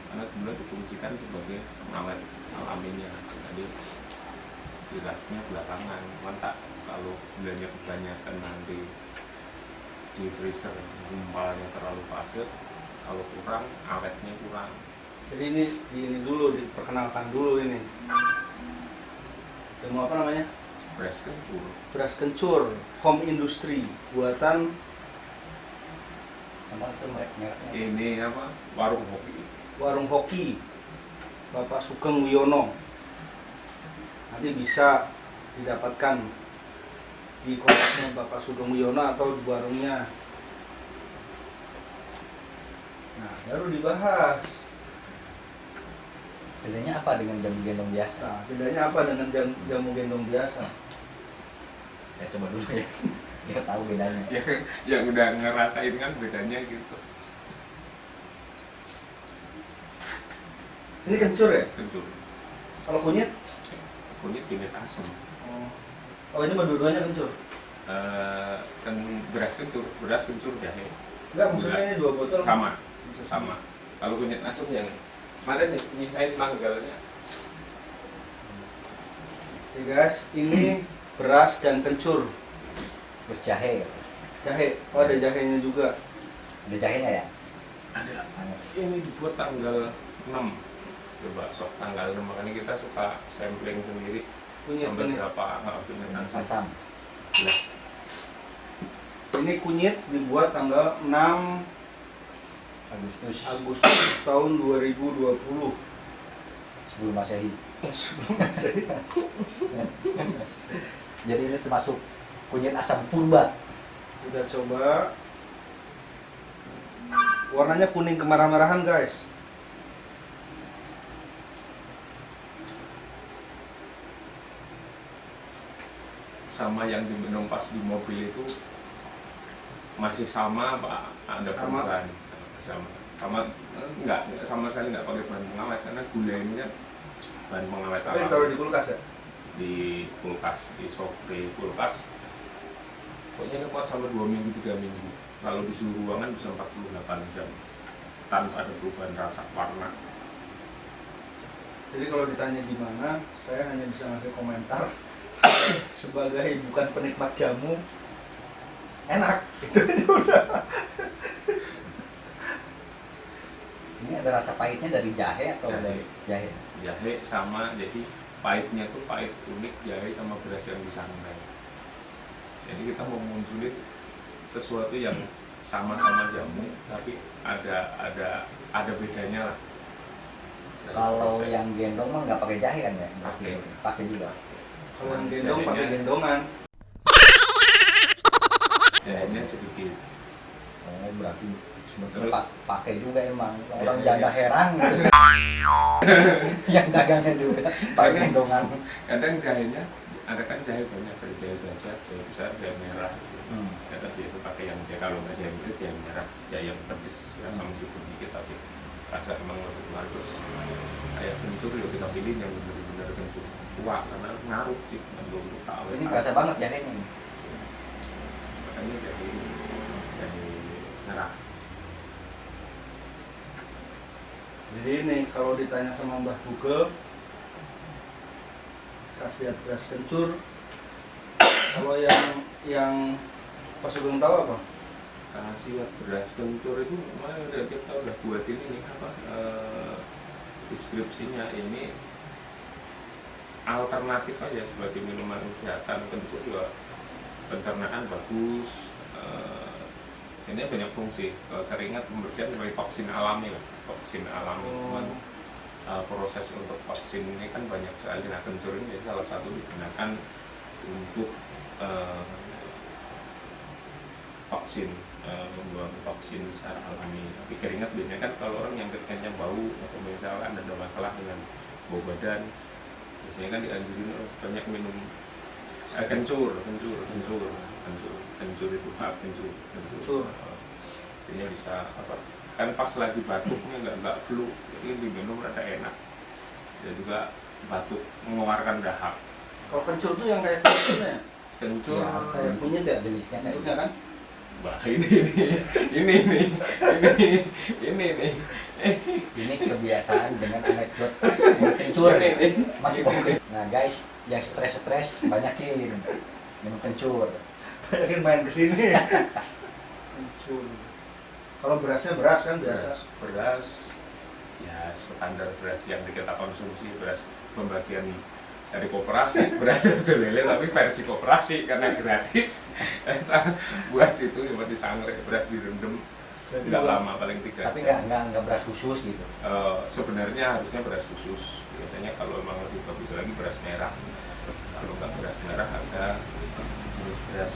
karena sebenarnya difungsikan sebagai pengawet alaminya. Jadi dirasnya belakangan, mantap kalau gulanya kebanyakan nanti di freezer gumpalnya terlalu padat, kalau kurang awetnya kurang. Jadi ini dulu diperkenalkan dulu ini. Jamu apa namanya? Beras kencur. Beras kencur home industry buatan Apa itu mereknya? Ini apa? Warung Hoki. Warung Hoki Bapak Sugeng Wiono. Nanti bisa didapatkan di kontaknya Bapak Sugeng Wiono atau di warungnya. Nah, baru dibahas. Bedanya apa dengan jamu gendong biasa? Nah, bedanya apa dengan jamu gendong biasa? Ya coba dulu ya. Biar tahu bedanya. Ya kan, yang udah ngerasain kan bedanya gitu. Ini kencur ya? Kencur. Kalau kunyit? Kunyit asam. Oh ini mah dua-duanya kencur? Kan beras kencur jahe. Enggak, maksudnya ini 2 botol? Sama. Kalau kunyit asam yang mana nih? Nyisain manggalnya. Oke guys, ini beras dan kencur. Terus jahe ya? Jahe, oh ada jahenya juga. Ada jahenya ya? Ada. Ini dibuat tanggal 6. Coba sok tanggal 6, makanya kita suka sampling sendiri. Kunyit Sampai ini. berapa kunyit asam. Asam. Belas. Ini kunyit dibuat tanggal 6 Agustus tahun 2020. Sebelum Masehi. Masih. Jadi ini termasuk kunyit asam purba. Kita coba. Warnanya kuning kemerah-merahan guys. Sama yang diminum pas di mobil itu masih sama Pak, ada Sama. perubahan. Sama enggak sama sekali enggak pakai bahan pengawet karena gula ini kan bahan pengawet Tapi alami. ditaruh di kulkas ya? Di kulkas, di spray kulkas pokoknya ini kuat sampai 2 minggu 3 minggu. Kalau di suhu ruangan bisa 48 jam tanpa ada perubahan rasa warna. Jadi kalau ditanya gimana, saya hanya bisa ngasih komentar sebagai bukan penikmat jamu, enak itu aja udah. Ini ada rasa pahitnya dari jahe atau Jahe. dari jahe? Jahe sama, jadi pahitnya tuh pahit unik jahe sama beras yang disangrai. Jadi kita mau munculin sesuatu yang sama-sama jamu tapi ada bedanya lah. Dari Kalau proses. yang gendong mah nggak pakai jahe kan ya? Pakai. Pakai juga. Kalau yang gendong pakai gendongan. Jahenya sedikit. Oh berarti sebetulnya Terus? pakai juga emang. Orang Jahe. janda herang gitu. Yang dagangnya juga pakai gendongan. Kadang jahenya ada kan jahe banyak, ada jahe baja, jahe besar, jahe merah. Kadang biasa pakai yang jahe, kalau nggak jahe merah, jahe merah, jahe yang pedes, rasa meskipun dikit tapi rasa emang lebih bagus. Kayak kencur ya kita pilih yang benar-benar kencur tua karena ngaruh sih, belum tahu. Ini kerasa banget jahenya nih. Makanya jahe merah. Jadi ini kalau ditanya sama Mbah Google, khasiat beras kencur. Kalau yang Pak Sugeng tahu apa? Khasiat beras kencur itu mana udah kita udah buatin ini apa deskripsinya. Ini alternatif aja sebagai minuman kesehatan. Kencur juga pencernaan bagus, ini banyak fungsi. Keringat pembersihan sebagai toksin alami lah, toksin alami. Cuman proses untuk toksin ini kan banyak sekali. Nah kencur ini salah satu digunakan untuk toksin, membuang toksin secara alami. Tapi keringat biasanya kan kalau orang yang keringatnya bau atau misalkan ada masalah dengan bau badan, biasanya kan dianjurin banyak minum kencur itu kencur. Ini bisa apa? Kan pas lagi batuknya nggak flu, jadi diminum rada enak. Dan juga batuk mengeluarkan dahak. Kalau kencur tuh yang kayak kunyitnya ya? Kencur. Ya, Kayak kunyit ya? jenisnya kayak Bentuknya kan? Bah ini nih Ini kebiasaan dengan anekdot minum kencur. Masih oke. Nah guys, yang stres banyakin minum kencur. Banyakin main kesini. Kencur. Kalau berasnya beras kan biasa. Beras ya standar beras yang kita konsumsi, beras pembagian dari koperasi, beras Rejo Lele tapi versi koperasi karena gratis. Buat itu buat disangrai, beras direndam nggak lama, paling 3 Tapi jam. nggak beras khusus gitu. Sebenarnya harusnya beras khusus. Biasanya kalau memang lebih bagus lagi beras merah. Kalau nggak beras merah ada jenis beras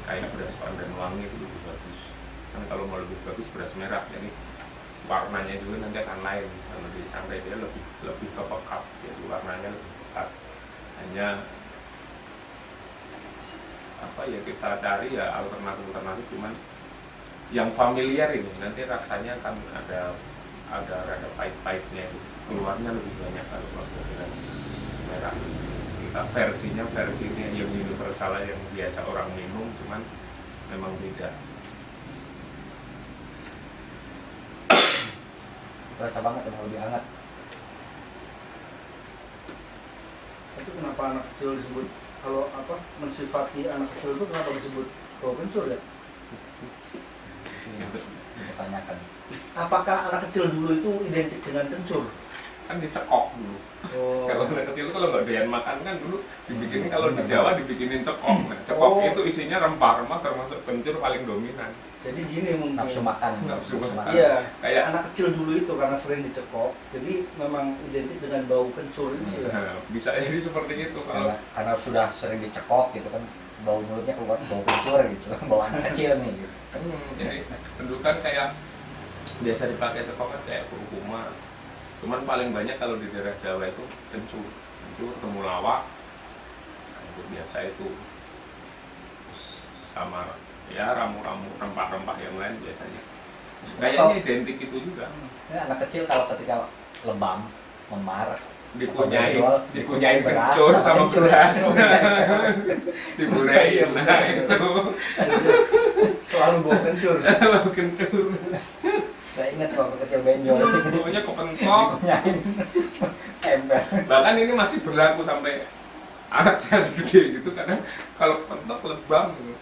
kayak beras pandan wangi itu lebih bagus. Kan kalau mau lebih bagus beras merah, jadi warnanya juga nanti akan lain. Kalau disangrai dia lebih kepekat, jadi warnanya lebih pekat. Hanya apa ya, kita cari ya alternatif cuman yang familiar ini nanti rasanya akan ada rada pahit-pahitnya, keluarnya lebih banyak kalau pakai beras merah. Kita versinya yang universal yang biasa orang minum, cuman memang beda. Berasa banget emang lebih hangat. Itu kenapa anak kecil disebut, kalau apa mensifati anak kecil itu kenapa disebut bau kencur ya? Dipertanyakan. Apakah anak kecil dulu itu identik dengan kencur? Kan dicekok dulu. Oh. Kalau anak kecil itu kalau nggak doyan makan kan dulu dibikinin, kalau di Jawa dibikinin cekok. Nah, cekok itu isinya rempah-rempah termasuk kencur paling dominan. Jadi gini mungkin. Nafsu makan. Nafsu makan. Iya, Kayak anak kecil dulu itu karena sering dicekok, jadi memang identik dengan bau kencur itu ya. nah, bisa jadi seperti itu kalau Karena sudah sering dicekok gitu kan, bau mulutnya keluar bau kencur gitu, bau anak kecil nih gitu. jadi tentukan kayak biasa dipakai cekok kan kayak kurkuma. Cuman paling banyak kalau di daerah Jawa itu kencur, temulawak, nah, itu biasa itu. Terus sama ya ramu-ramu rempah-rempah yang lain biasanya. Kayaknya identik itu juga. Ini anak kecil kalau ketika lebam, memar, Dikunyain beras, kencur sama kencur. beras. Diburein, nah itu. Selalu bau kencur. Kencur. Saya ingat waktu kecil benjol. Pokoknya kepentok. Dikunyain ember. Bahkan ini masih berlaku sampai anak saya segede gitu, kadang kalau kepentok lebam gitu.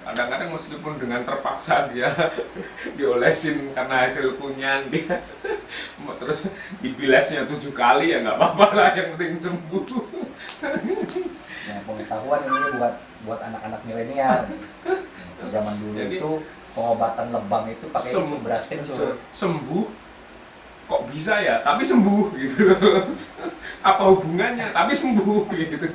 Kadang-kadang meskipun dengan terpaksa dia diolesin karena hasil kunyan dia, terus dibilesnya 7 kali ya nggak apa-apa lah, yang penting sembuh. Nah, pengetahuan ini buat anak-anak milenial. Zaman dulu Jadi, itu pengobatan lebam itu pakai itu beras kencur. Sembuh kok bisa ya, tapi sembuh gitu. Apa hubungannya? Tapi sembuh gitu.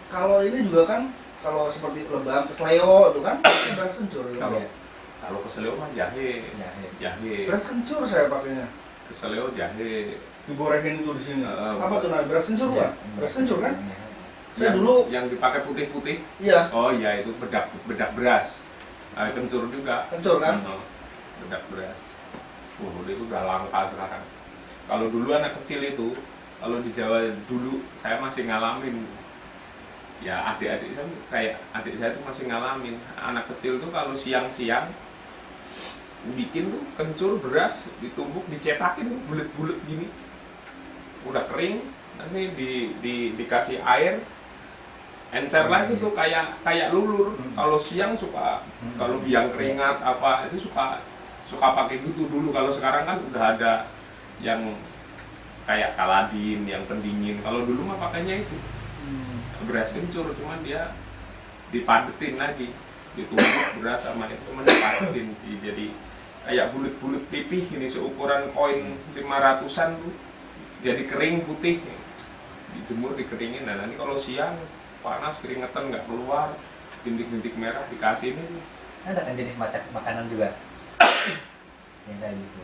Kalau ini juga kan, kalau seperti lebam, kesleo itu kan beras kencur. Ya. Kalau keseleo mah jahe, jahe. Beras kencur saya pakainya. Keseleo jahe. Digorehin itu di sini. Apa tuh namanya? Beras kencur Iya. kan? Beras kencur kan? Iya. Saya dulu, yang dipakai putih-putih. iya, Oh iya, itu bedak beras. Kencur juga. kencur kan? Bedak beras. Itu udah langka sekarang. Kalau dulu anak kecil itu, kalau di Jawa dulu saya masih ngalamin. Ya adik-adik saya kayak adik saya tuh masih ngalamin. Anak kecil tuh kalau siang-siang bikin tuh kencur beras, ditumbuk, dicetakin bulet-bulet gini. Udah kering, nanti dikasih air, encer lagi tuh kayak lulur. Kalau siang suka, kalau biang keringat apa itu suka pakai gitu dulu. Kalau sekarang kan udah ada yang kayak kaladin, yang pendingin. Kalau dulu mah pakainya itu beras kencur, cuman dia dipadetin lagi, ditumbuk beras sama itu cuman dipadetin jadi kayak bulet-bulet pipih ini, seukuran koin 500-an tuh, jadi kering putih, dijemur dikeringin. Nah nanti kalau siang panas keringetan nggak keluar, bintik-bintik merah dikasih ini. Ada kan jenis macam makanan juga yang kayak gitu.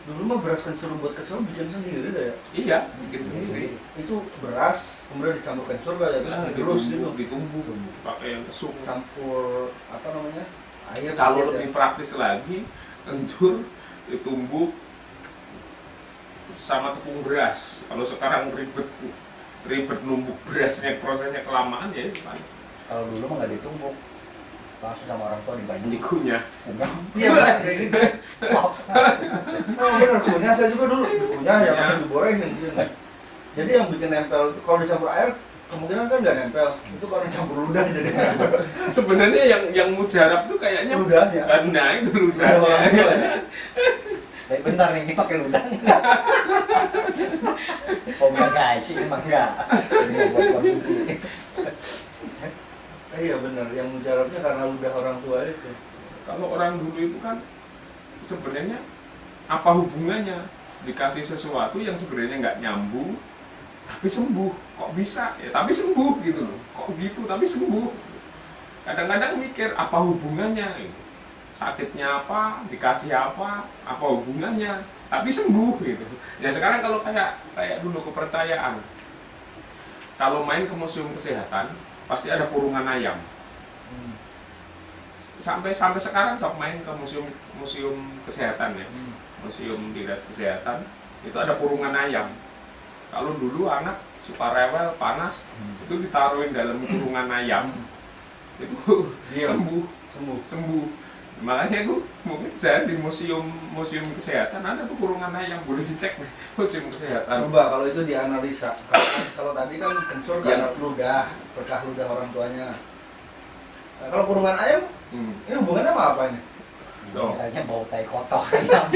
Dulu mah beras kencur buat kecil bikin sendiri deh ya. Iya, bikin sendiri. Itu beras, kemudian dicampur kencur kayak Nah, terus gitu. ditumbuk pakai yang kesung. Campur apa namanya? Air. Kalau gitu lebih ya. praktis lagi, kencur ditumbuk sama tepung beras. Kalau sekarang ribet numbuk berasnya, prosesnya kelamaan ya itu kan. Kalau dulu mah nggak ditumbuk, langsung sama orang tua dibantu. dikunyah. Iya benar kayak gitu. Oh benar, kunyah saya juga dulu. Kunyah yang Ya. pakai diborengin di sini. Jadi yang bikin nempel kalau dicampur air kemungkinan kan nggak nempel. Itu kalau dicampur ludah jadi nempel. Sebenarnya yang mujarab tuh kayaknya Ludahnya. karena itu Ludah orang tua ludahnya. ya. Tapi bentar nih, ini pakai ludah. Oh enggak guys, ini mah enggak. Ini buat konsumsi. Iya benar, yang mujarabnya karena ludah orang tua itu. Kalau orang dulu itu kan sebenarnya apa hubungannya dikasih sesuatu yang sebenarnya nggak nyambung tapi sembuh, kok bisa ya tapi sembuh gitu loh, kok gitu tapi sembuh. Kadang-kadang mikir apa hubungannya gitu. Sakitnya apa, dikasih apa hubungannya, tapi sembuh gitu. Ya sekarang kalau kayak dulu kepercayaan, kalau main ke museum kesehatan pasti ada kurungan ayam. Sampai sekarang sok main ke museum kesehatan ya, museum dinas kesehatan itu ada kurungan ayam. Kalau dulu anak suka rewel panas itu ditaruhin dalam kurungan ayam itu Iya. sembuh. Makanya itu mungkin saya di museum kesehatan ada tuh kurungan ayam, boleh dicek nih museum kesehatan. Coba kalau itu dianalisa. Kalau tadi kan kencur karena ludah, berkah ludah orang tuanya. Nah, kalau kurungan ayam, ini hubungannya sama apa ini? Tuh. Kayaknya bau tai kotor ayam.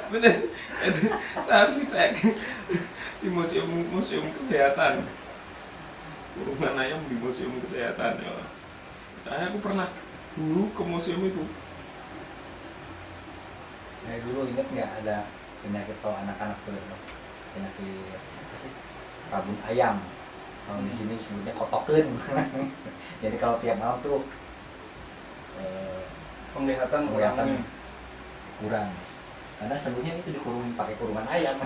Bener, saya harus dicek di museum kesehatan. Kurungan ayam di museum kesehatan ya. Aku pernah dulu ke museum itu. Nah, dulu inget nggak ada penyakit kalau anak-anak tuh penyakit apa sih? Rabun ayam. Kalau di sini sebutnya kotoken. Jadi kalau tiap malam tuh Penglihatan Penglihatan. kurangnya. kurang. Karena sebelumnya itu dikurung pakai kurungan ayam.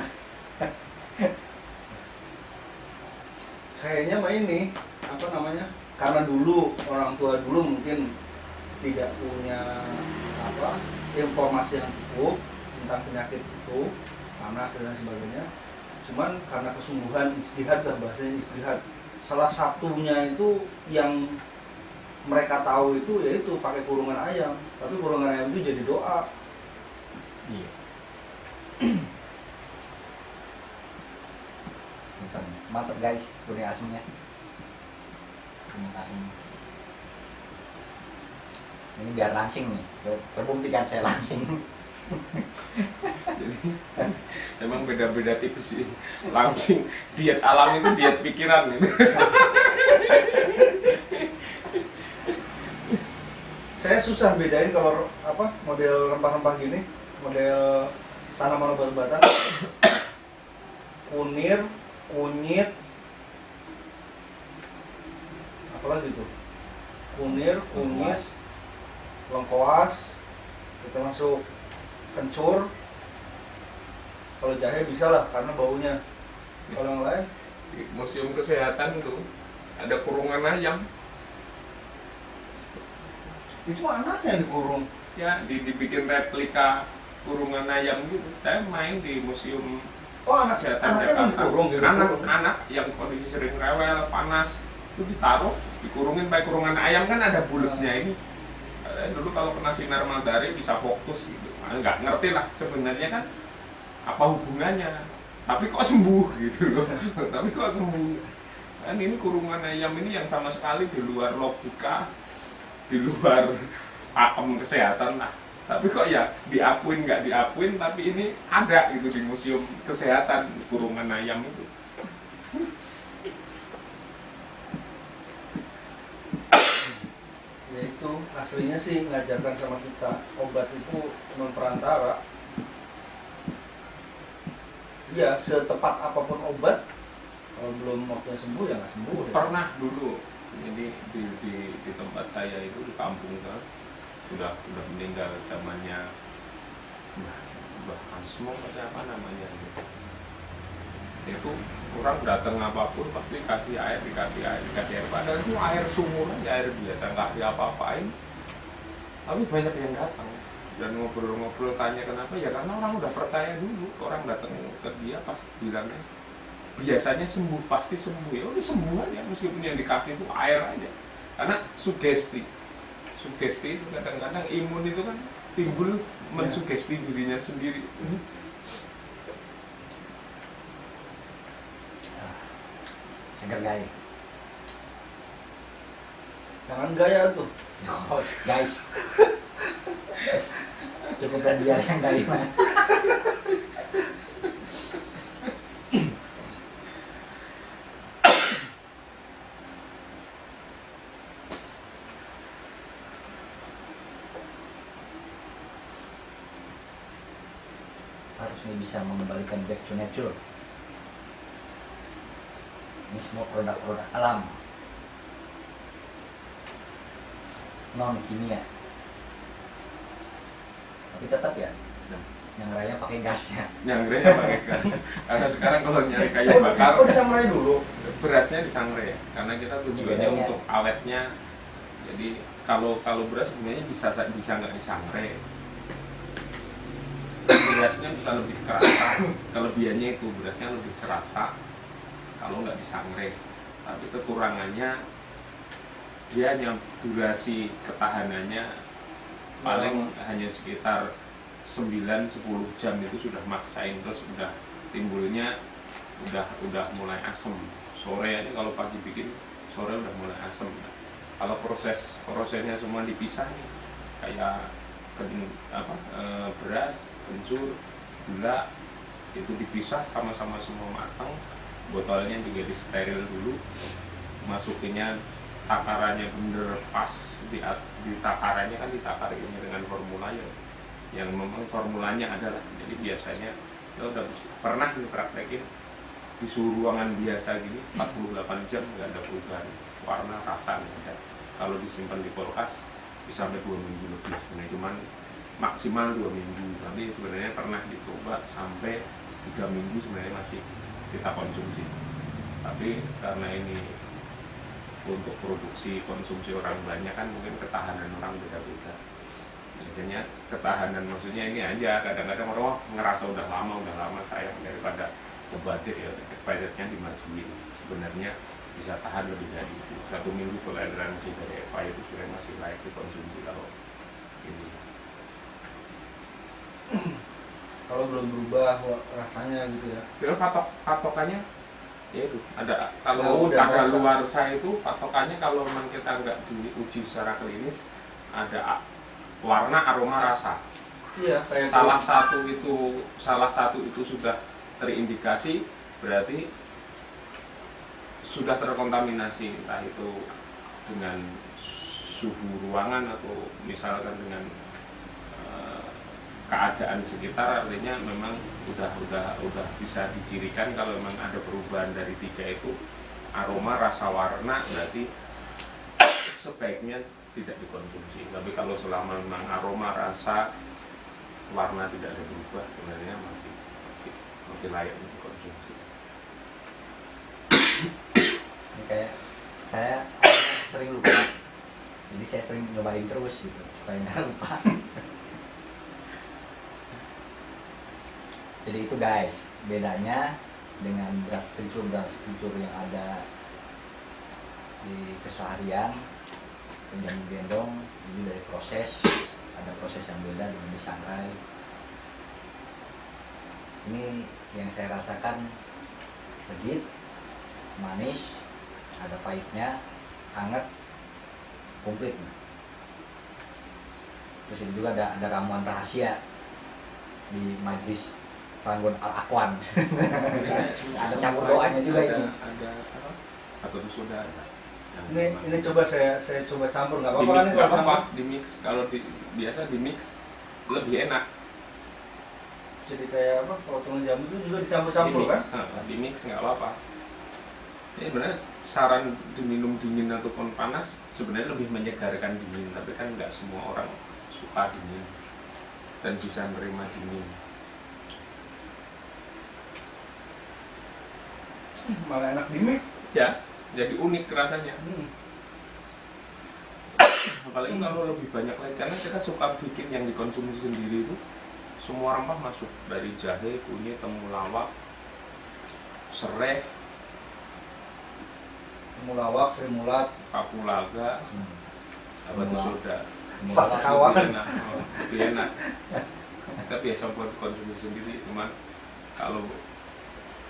Kayaknya mah ini apa namanya? Karena dulu orang tua dulu mungkin tidak punya apa informasi yang cukup tentang penyakit itu, anak dan sebagainya. Cuman karena kesungguhan ijtihad lah, bahasanya ijtihad. Salah satunya itu yang mereka tahu itu yaitu pakai kurungan ayam. Tapi kurungan ayam itu jadi doa. Iya. Mantap guys, kuning asemnya. Kuning asem. Ini biar langsing nih. Terbuktikan saya langsing. Jadi emang beda-beda tipis sih. Langsing diet alam itu diet pikiran gitu. Saya susah bedain kalau apa model rempah-rempah gini, model tanaman obat-obatan, kunir, kunyit, apalagi tuh, kunir, kunyit, lengkoas, itu masuk kencur. Kalau jahe bisa lah karena baunya. Kalau yang lain, Di museum kesehatan tuh ada kurungan ayam. itu anaknya yang dikurung. Ya dibikin replika kurungan ayam gitu. Saya main di museum Oh kesehatan anaknya yang dikurung gitu. Anak yang kondisi sering rewel panas itu ditaruh dikurungin pakai kurungan ayam kan ada bulatnya ini. Dulu kalau kena sinar matahari bisa fokus gitu. Nggak ngerti lah sebenarnya kan apa hubungannya. Tapi kok sembuh gitu loh. Tapi kok sembuh. Kan ini kurungan ayam ini yang sama sekali di luar logika, di luar pakem kesehatan lah. Tapi kok ya diakuin nggak diakuin, tapi ini ada gitu di museum kesehatan kurungan ayam itu. Ya itu aslinya sih ngajarkan sama kita obat itu non perantara. Ya setepat apapun obat, kalau belum waktunya sembuh ya nggak sembuh. Ya. Pernah dulu jadi di tempat saya itu di kampung kan sudah meninggal zamannya Mbah Ansmo atau apa namanya gitu. Itu orang datang apapun pasti dikasih air padahal itu air sumur aja, air biasa nggak diapa-apain, tapi banyak yang datang dan ngobrol-ngobrol tanya kenapa ya karena orang udah percaya dulu. Orang datang ke dia pasti bilangnya biasanya sembuh, pasti sembuh. Ya udah sembuh aja meskipun yang dikasih itu air aja karena sugesti. sugesti itu kadang-kadang imun itu kan timbul mensugesti dirinya sendiri. Segar gaya. Jangan gaya tuh. Oh, guys. Cukup dia yang gaya mah. Harusnya bisa mengembalikan back to nature. Ini semua produk-produk alam, non kimia. Tapi tetap ya, yang raya pakai gasnya. Nyangre pakai gas. Karena sekarang kalau nyari kayu bakar, Oh, disangrai dulu. berasnya disangrai ya. Karena kita tujuannya Bedanya. untuk awetnya. Jadi kalau beras sebenarnya bisa nggak disangrai. Berasnya bisa lebih kerasa. Kelebihannya itu berasnya lebih kerasa kalau nggak disangrai. Tapi kekurangannya dia hanya durasi ketahanannya paling hanya sekitar 9-10 jam itu sudah maksain, terus udah timbulnya udah mulai asem. Sore aja kalau pagi bikin, sore udah mulai asem. Kalau prosesnya semua dipisah nih, kayak beras, kencur, gula itu dipisah sama-sama semua matang. Botolnya juga disteril dulu, masukinnya takarannya bener pas di takarannya kan ditakar ini dengan formula yang memang formulanya adalah, jadi biasanya ya udah pernah dipraktekin di suhu ruangan biasa gini 48 jam nggak ada perubahan warna rasa nggak ada. Kalau disimpan di kulkas bisa sampai 2 minggu lebih sebenarnya, cuman maksimal 2 minggu, tapi sebenarnya pernah dicoba sampai 3 minggu sebenarnya masih kita konsumsi. Tapi karena ini untuk produksi konsumsi orang banyak kan mungkin ketahanan orang beda-beda. Biasanya ketahanan maksudnya ini aja, kadang-kadang orang ngerasa udah lama sayang daripada obatnya ya expirednya dimajuin. Sebenarnya bisa tahan lebih dari itu. 1 minggu toleransi dari EPA itu sebenarnya masih layak dikonsumsi kalau ini. Kalau belum berubah rasanya gitu ya. Kalau patokannya ya itu ada, kalau Ya udah, ada rasa. luar saya itu patokannya kalau memang kita nggak diuji secara klinis ada warna, aroma, rasa. Iya, kayak Salah satu itu sudah terindikasi, berarti sudah terkontaminasi, entah itu dengan suhu ruangan atau misalkan dengan keadaan sekitar, artinya memang udah bisa dicirikan kalau memang ada perubahan dari 3 itu, aroma, rasa, warna, berarti sebaiknya tidak dikonsumsi. Tapi kalau selama memang aroma, rasa, warna tidak ada berubah, sebenarnya masih layak untuk dikonsumsi. Ini kayak saya sering lupa, jadi saya sering nyobain terus gitu supaya nggak lupa. Jadi itu guys, bedanya dengan beras kencur yang ada di keseharian dan gendong, ini dari proses, ada proses yang beda dengan disangrai. Ini yang saya rasakan legit, manis, ada pahitnya, hangat, komplit. Terus ini juga ada ramuan rahasia di majlis Ranggon Al-Akwan. Ada campur doanya juga ini. Ada apa? Atau sudah ada. ini coba saya coba campur, nggak Di apa-apa kan mix ini nggak kalau apa-apa, campur? di mix kalau biasa di mix lebih enak. Jadi kayak apa? Kalau turun jamu itu juga dicampur-campur kan? Di mix nggak apa-apa. Ini sebenarnya saran diminum dingin ataupun panas sebenarnya lebih menyegarkan dingin, tapi kan nggak semua orang suka dingin dan bisa menerima dingin. Malah enak di mix. Ya, jadi unik rasanya. Apalagi kalau lebih banyak lagi, karena kita suka bikin yang dikonsumsi sendiri itu semua rempah masuk, dari jahe, kunyit, temulawak, serai, Temulawak, seri mulat, kapulaga, apa itu soda. Pak sekawan. Itu enak. Kita biasa buat konsumsi sendiri, cuman kalau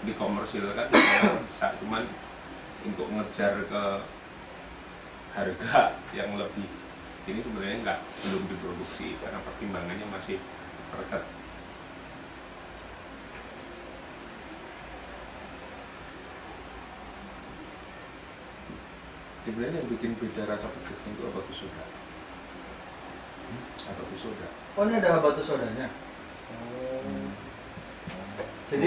dikomersilkan bisa, cuman untuk ngejar ke harga yang lebih ini sebenarnya belum diproduksi karena pertimbangannya masih terdekat. Sebenarnya yang bikin beda rasa pedesnya itu apa tuh soda? Apa tuh soda? Oh, ini ada habatus sodanya. Jadi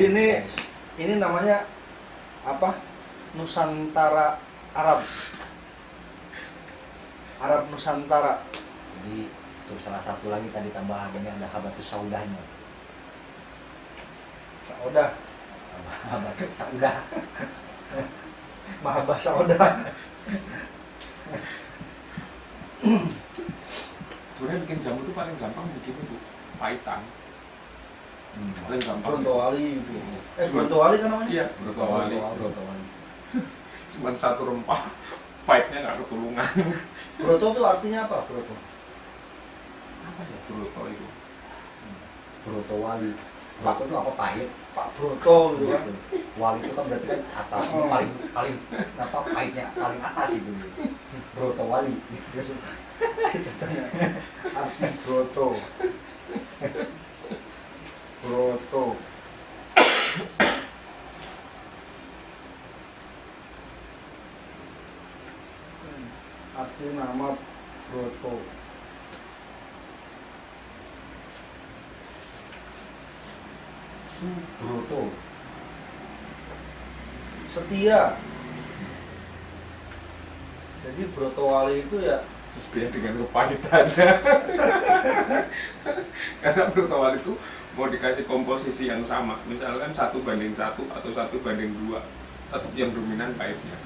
ini namanya apa? Nusantara Arab. Arab Nusantara. Jadi untuk salah satu lagi tadi tambahan ini ada habatus saudahnya. Saudah. Habatus saudah. Mahabah saudah. Sebenarnya bikin jamu itu paling gampang bikin itu pahitan. Paling gampang. Brontowali itu. Brontowali kan namanya? Iya, brontowali. Cuman satu rempah, pahitnya nggak ketulungan. Broto itu artinya apa, broto? Apa ya broto itu? Brotowali. Broto itu apa, pahit? Pak Broto gitu kan. Wali itu kan berarti kan atas, itu paling apa, pahitnya paling atas itu. Brotowali. Kita tanya arti broto. Broto. Arti nama broto. Subroto. Setia. Jadi Brotowali itu ya Setia dengan kepahitannya. Karena brontowali itu mau dikasih komposisi yang sama, misalkan 1:1 atau 1:2, tetap yang dominan pahitnya.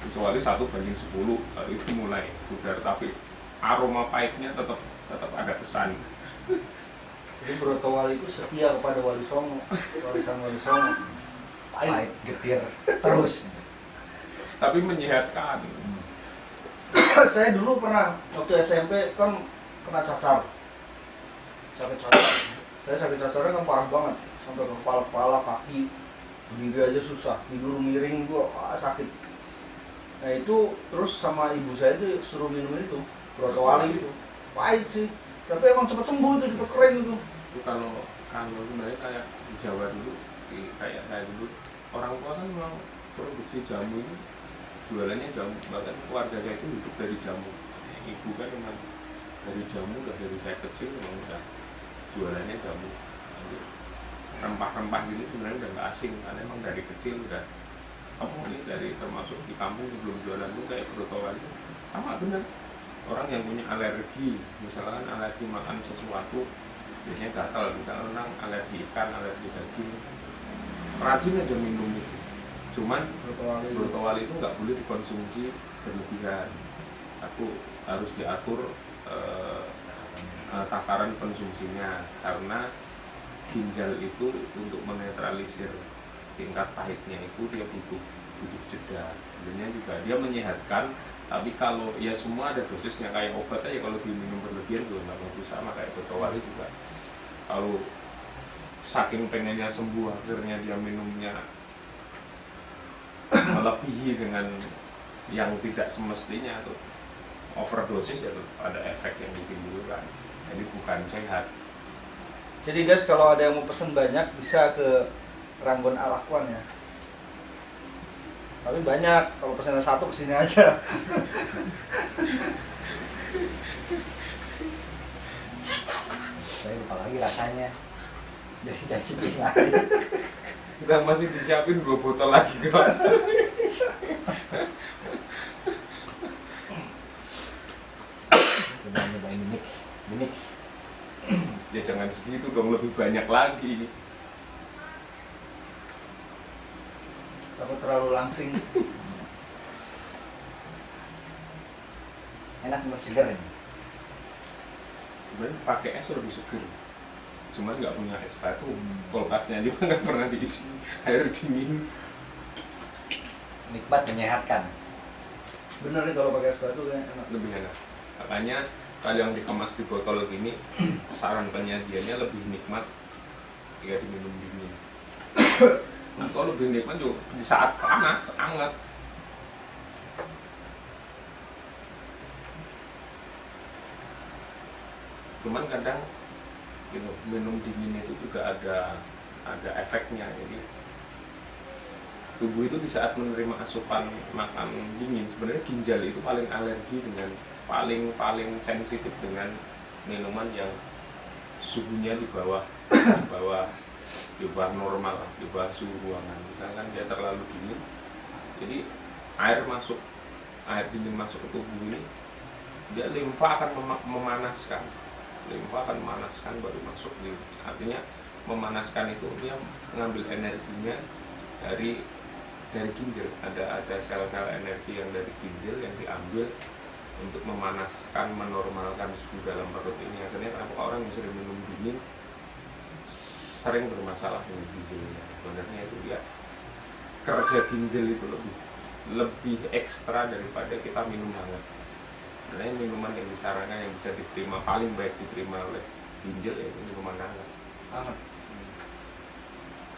Kecuali 1:10, kalau itu mulai pudar, tapi aroma pahitnya tetap ada kesan. jadi Brotowali itu setia kepada Wali Songo, warisan Wali Songo. Pahit, getir, terus. Tapi menyehatkan. Saya dulu pernah waktu SMP kan kena cacar. Sakit cacar. Saya sakit cacarnya kan parah banget, sampai ke kepala, kaki, berdiri aja susah, tidur miring gua sakit. Nah itu terus sama ibu saya itu suruh minum itu Brotowali itu, pahit sih, tapi emang cepet sembuh itu, cepet kering itu. Itu kalau sebenarnya kayak di Jawa dulu, kayak saya dulu, orang tua kan memang produksi jamu ini, jualannya jamu, bahkan keluarga saya itu hidup dari jamu. Ibu kan memang dari jamu, udah dari saya kecil memang udah jualannya jamu. Rempah-rempah gini sebenarnya udah nggak asing, karena emang dari kecil udah kamu ini dari termasuk di kampung sebelum jualan tuh kayak Brotowali sama bener. Orang yang punya alergi, misalkan alergi makan sesuatu, biasanya gatal, misalkan orang alergi ikan, alergi daging, rajin aja minum itu. Cuman Brotowali itu nggak boleh dikonsumsi berlebihan. Aku harus diatur takaran konsumsinya, karena ginjal itu untuk menetralisir tingkat pahitnya itu dia butuh jeda. Sebenarnya juga dia menyehatkan, tapi kalau ya semua ada dosisnya, kayak obat aja kalau diminum berlebihan juga nggak bagus. Sama kayak Brotowali juga, kalau saking pengennya sembuh akhirnya dia minumnya melebihi dengan yang tidak semestinya atau overdosis, ya ada efek yang ditimbulkan, jadi bukan sehat. Jadi guys, kalau ada yang mau pesen banyak bisa ke Ranggon Al-Aqwan ya. Tapi banyak, kalau pesanan satu kesini aja. Saya lupa lagi rasanya. Jadi saya cicing lagi. Udah masih disiapin 2 botol lagi kok. Coba ini mix. Ya jangan segitu dong, lebih banyak lagi. Takut terlalu langsing. Enak banget, segar ini. Sebenarnya pakai es lebih seger, cuman nggak punya es batu, kulkasnya juga nggak pernah diisi air dingin. Nikmat, menyehatkan. Bener nih kalau pakai es batu kayaknya enak. Lebih enak. Makanya Kalau yang dikemas di botol gini, saran penyajiannya lebih nikmat jika diminum dingin. Nah, kalau lebih nikmat juga di saat panas, hangat. Cuman kadang gitu, minum dingin itu juga ada efeknya. Jadi tubuh itu di saat menerima asupan makan dingin, sebenarnya ginjal itu paling alergi dengan paling sensitif dengan minuman yang suhunya di bawah normal, di bawah suhu ruangan. Misalkan dia terlalu dingin, jadi air dingin masuk ke tubuh ini, dia limfa akan memanaskan baru masuk di, artinya memanaskan itu dia mengambil energinya dari ginjal. Ada sel-sel energi yang dari ginjal yang diambil untuk memanaskan, menormalkan suhu dalam perut ini. Akhirnya kenapa orang yang sering minum dingin sering bermasalah dengan ginjalnya. Sebenarnya itu dia kerja ginjal itu lebih ekstra daripada kita minum hangat. Sebenarnya minuman yang disarankan yang bisa diterima, paling baik diterima oleh ginjal yaitu minuman hangat.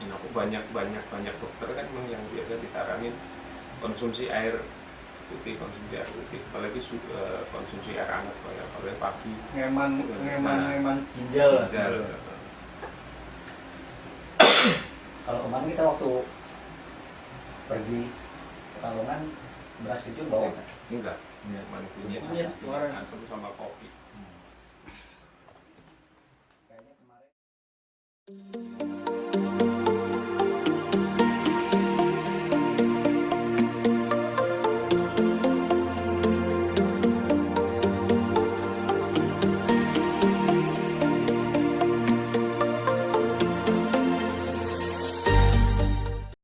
Nah, banyak dokter kan memang yang biasa disaranin konsumsi air putih, apalagi konsumsi air hangat, apalagi pagi. Ngeman ginjal. Kalau kemarin kita waktu pergi Pekalongan beras kencur bawa kan? Enggak, cuman kunyit, asam sama kopi.